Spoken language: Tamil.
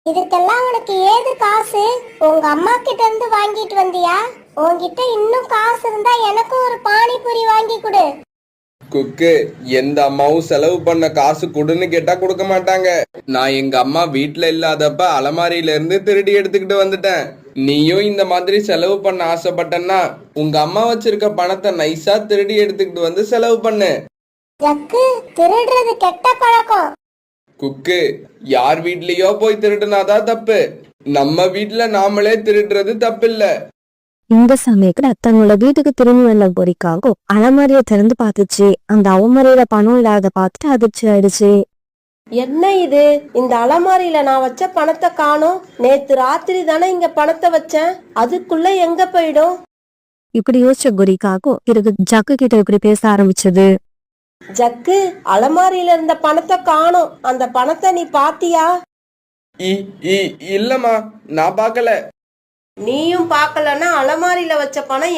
இதுக்கெல்லாம் உனக்கு ஏது காசு? உங்க அம்மா கிட்ட இருந்து வாங்கிட்டு வந்தியா? உன்கிட்ட இன்னும் காசு இருந்தா எனக்கும் ஒரு பானிபூரி வாங்கி கொடு. குக்கு, எந்த அம்மாவும் செலவு பண்ண காசு கொடுன்னு கேட்டா கொடுக்க மாட்டாங்க. நான் எங்க அம்மா வீட்டுல இல்லாதப்ப அலமாரியில இருந்து திருடி எடுத்துக்கிட்டு வந்துட்டேன். நீயும் இந்த மாதிரி செலவு பண்ண ஆசைப்பட்டன்னா உங்க அம்மா வச்சிருக்க பணத்தை நைஸா திருடி எடுத்துக்கிட்டு வந்து செலவு பண்ணு. ஜக்கு, திருடுறது கெட்ட பழக்கம். குக்கு, யார் வீட்லயோ போய் திருடுனாதான் தப்பு. நம்ம வீட்டுல நாமளே திருடுறது தப்பில்ல. இந்த சமயத்துல தன்னோட வீட்டுக்கு திரும்பி வந்த பொறிக்காக அலமாரிய திறந்து பார்த்துச்சு. அந்த அவமரியில பணம் இல்லாத பார்த்துட்டு அதிர்ச்சி ஆயிடுச்சு. என்ன இது? இந்த அலமாரியில நான் வச்ச பணத்தை காணோம். நேத்து ராத்திரி தானே இங்க பணத்தை வச்சேன், அதுக்குள்ள எங்க போயிடும்? இப்படி யோசிச்ச குறிக்காக பிறகு ஜக்கு கிட்ட இப்படி பேச ஆரம்பிச்சது. ஜக்கு, அலமாரியில இருந்த பணத்தை காணோம். அந்த பணத்தை நீ பாத்தியா? இல்லம்மா, நான் பார்க்கல. நீயும் பார்க்கலன்னா அலமாரியில வச்ச பணம்